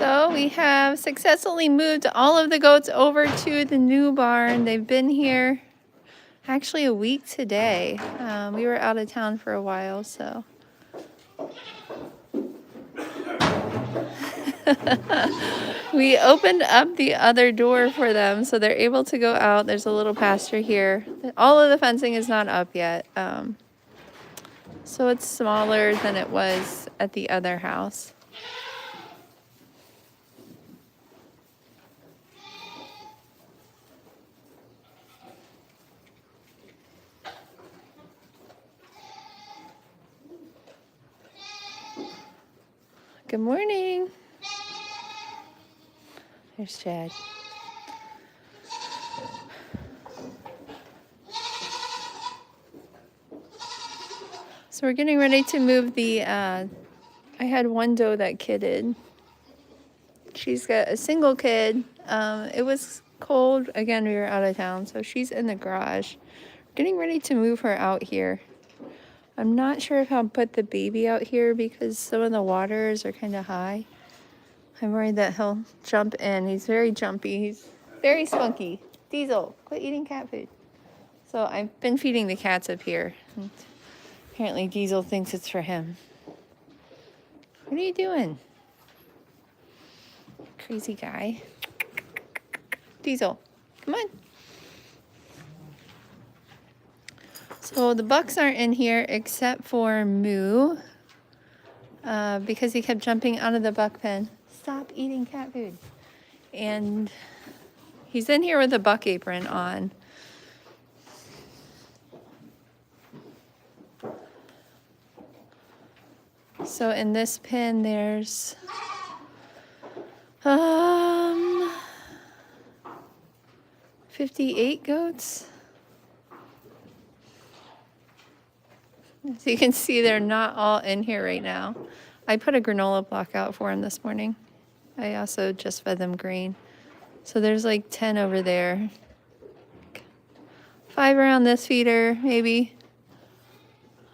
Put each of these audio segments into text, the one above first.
So we have successfully moved all of the goats over to the new barn. They've been here actually a week today. We were out of town for a while, so. We opened up the other door for them so they're able to go out. There's a little pasture here. All of the fencing is not up yet. So it's smaller than it was at the other house. Good morning. There's Chad. So we're getting ready to move the, I had one doe that kidded. She's got a single kid. It was cold. Again, we were out of town, so she's in the garage. Getting ready to move her out here. I'm not sure if I'll put the baby out here because some of the waters are kind of high. I'm worried that he'll jump in. He's very jumpy. He's very spunky. Diesel, quit eating cat food. So I've been feeding the cats up here. And apparently Diesel thinks it's for him. What are you doing? Crazy guy. Diesel, come on. So the bucks aren't in here except for Moo because he kept jumping out of the buck pen. Stop eating cat food. And he's in here with a buck apron on. So in this pen there's 58 goats. As you can see, they're not all in here right now. I put a granola block out for them this morning. I also just fed them grain. So there's like 10 over there. 5 around this feeder, maybe.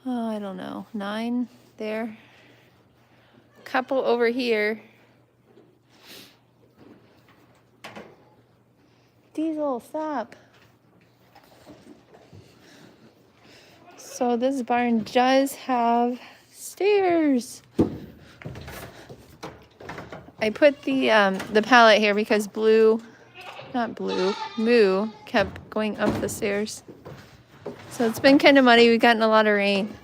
Oh, I don't know. 9 there. Couple over here. Diesel, stop. So this barn does have stairs. I put the pallet here because Moo kept going up the stairs. So it's been kind of muddy. We've gotten a lot of rain.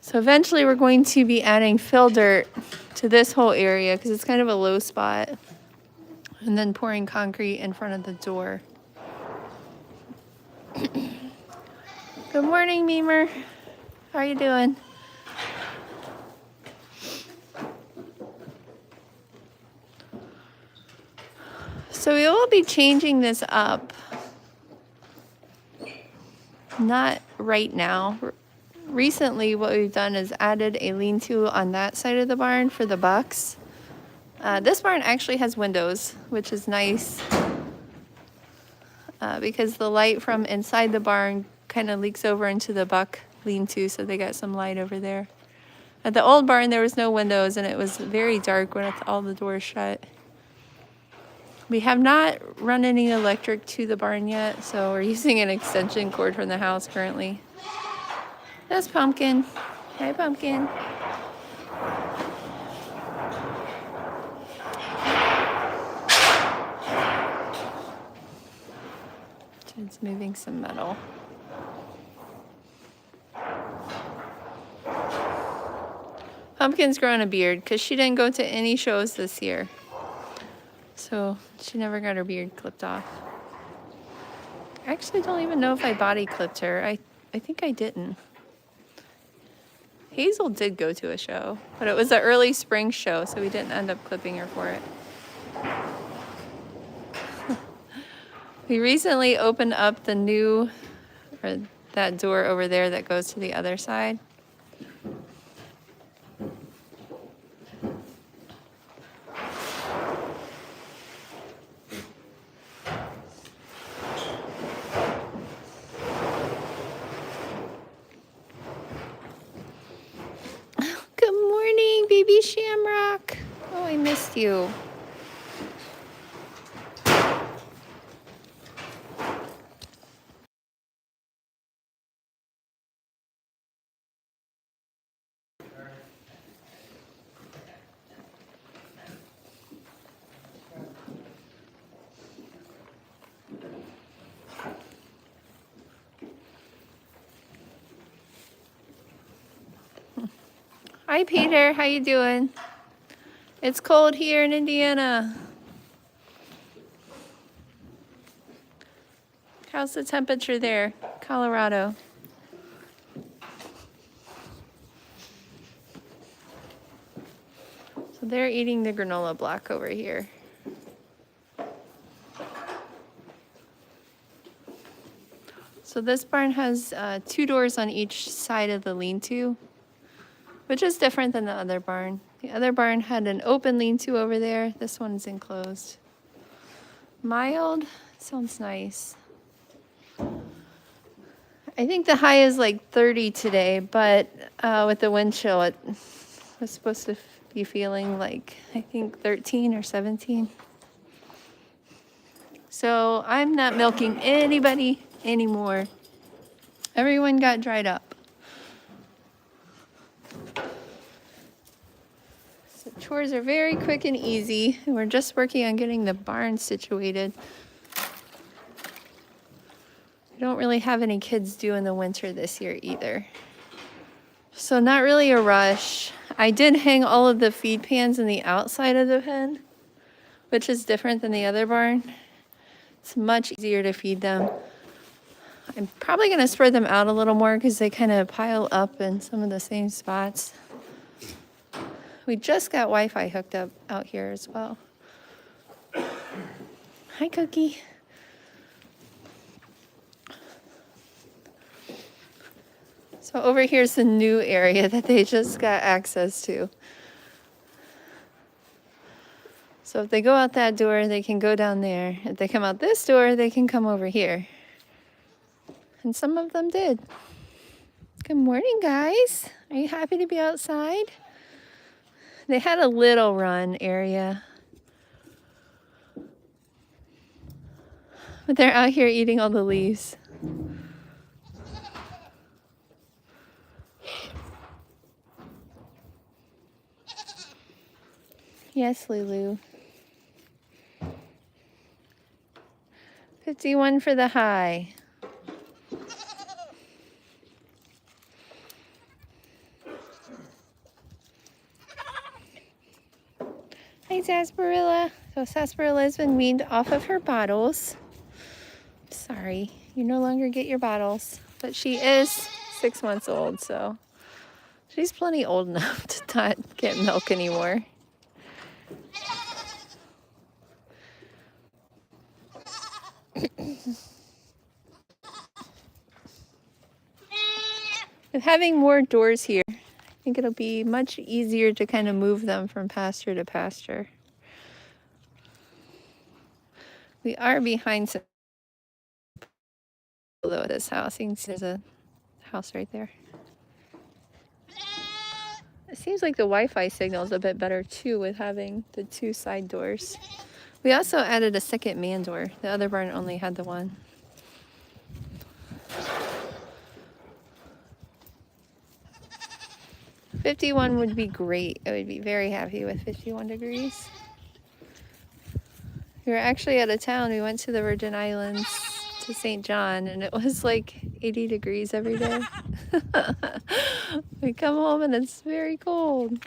So eventually we're going to be adding fill dirt to this whole area because it's kind of a low spot. And then pouring concrete in front of the door. Good morning, Memer. How are you doing? So we will be changing this up. Not right now. Recently, what we've done is added a lean-to on that side of the barn for the bucks. This barn actually has windows, which is nice because the light from inside the barn kind of leaks over into the buck lean-to, so they got some light over there. At the old barn, there was no windows, and it was very dark with all the doors shut. We have not run any electric to the barn yet, so we're using an extension cord from the house currently. That's Pumpkin. Hi, Pumpkin. It's moving some metal. Pumpkin's growing a beard because she didn't go to any shows this year. So she never got her beard clipped off. I actually don't even know if I body clipped her. I think I didn't. Hazel did go to a show, but it was an early spring show, so we didn't end up clipping her for it. We recently opened up that door over there that goes to the other side. Good morning, baby Shamrock. Oh, I missed you. Hi, Peter. How you doing? It's cold here in Indiana. How's the temperature there, Colorado? So they're eating the granola block over here. So this barn has 2 doors on each side of the lean-to, which is different than the other barn. The other barn had an open lean-to over there. This one's enclosed. Mild sounds nice. I think the high is like 30 today, but with the wind chill, it was supposed to be feeling like, I think 13 or 17. So I'm not milking anybody anymore. Everyone got dried up. So chores are very quick and easy. We're just working on getting the barn situated. We don't really have any kids due in the winter this year either. So not really a rush. I did hang all of the feed pans in the outside of the pen, which is different than the other barn. It's much easier to feed them. I'm probably going to spread them out a little more because they kind of pile up in some of the same spots. We just got Wi-Fi hooked up out here as well. Hi, Cookie. So over here's the new area that they just got access to. So if they go out that door, they can go down there. If they come out this door, they can come over here. And some of them did. Good morning, guys. Are you happy to be outside? They had a little run area. But they're out here eating all the leaves. Yes, Lulu. 51 for the high. Hi, Sarsaparilla. So Sarsaparilla has been weaned off of her bottles. Sorry, you no longer get your bottles. But she is 6 months old, so she's plenty old enough to not get milk anymore. With having more doors here, I think it'll be much easier to kind of move them from pasture to pasture. We are behind some below this house. You can see there's a house right there. It seems like the Wi-Fi signal is a bit better too with having the 2 side doors. We also added a second man door. The other barn only had the one. $51 would be great. I would be very happy with 51 degrees. We were actually out of town. We went to the Virgin Islands to St. John, and it was like 80 degrees every day. We come home and it's very cold.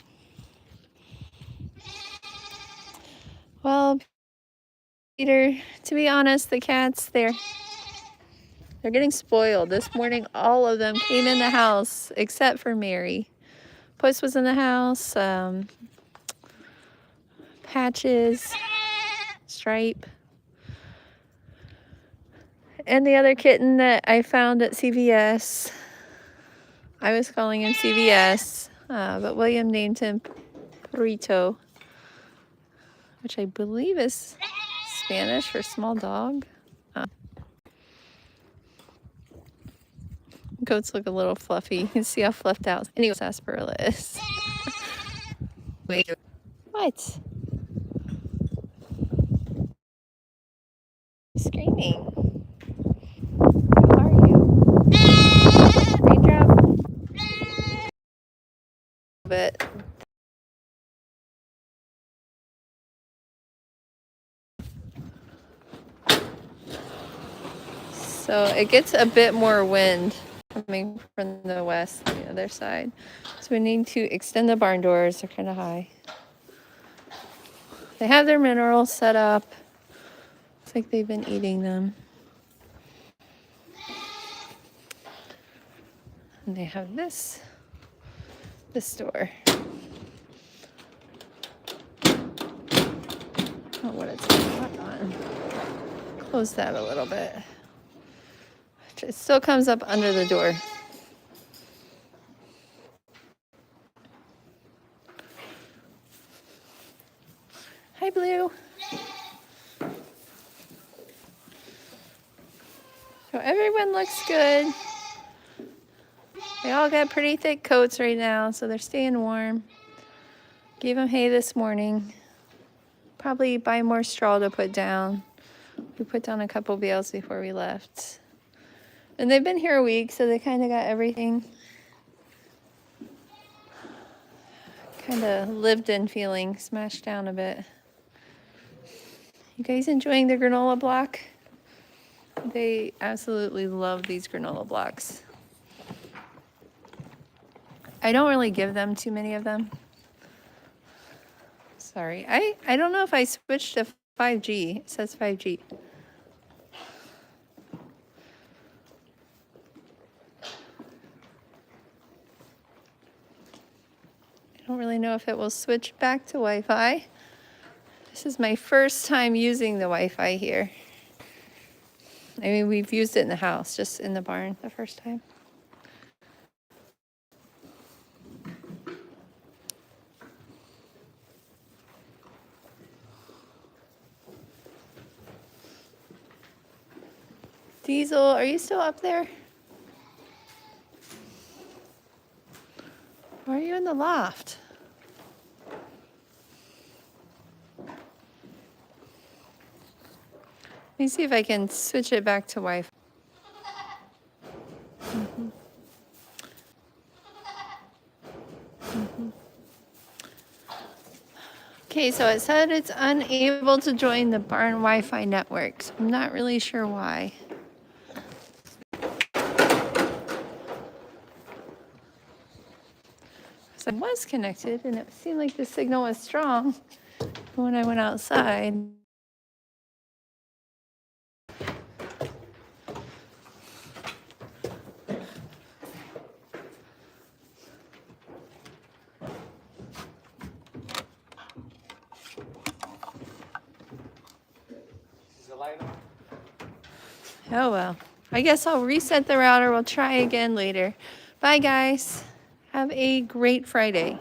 Well, Peter, to be honest, the cats, they're getting spoiled. This morning, all of them came in the house except for Mary. Puss was in the house. Patches, Stripe, and the other kitten that I found at CVS. I was calling him CVS, but William named him Perrito, which I believe is Spanish for small dog. Goats look a little fluffy. You can see how fluffed out. Anyway, sarsaparilla is. Wait. What? Screaming. Who are you? Raindrop? But so it gets a bit more wind coming from the west, the other side. So we need to extend the barn doors. They're kind of high. They have their minerals set up. Looks like they've been eating them. And they have this door. Oh, what it's got on. Close that a little bit. It still comes up under the door. Hi, Blue. So everyone looks good. They all got pretty thick coats right now, so they're staying warm. Gave them hay this morning. Probably buy more straw to put down. We put down a couple bales before we left. And they've been here a week, so they kind of got everything kind of lived in feeling, smashed down a bit. You guys enjoying the granola block? They absolutely love these granola blocks. I don't really give them too many of them. Sorry. I don't know if I switched to 5G. It says 5G. I don't really know if it will switch back to Wi-Fi. This is my first time using the Wi-Fi here. I mean, we've used it in the house, just in the barn the first time. Diesel, are you still up there? Or are you in the loft? Let me see if I can switch it back to Wi-Fi. Okay, so it said it's unable to join the barn Wi-Fi network. So I'm not really sure why. So I was connected and it seemed like the signal was strong when I went outside. Oh well. I guess I'll reset the router. We'll try again later. Bye guys. Have a great Friday.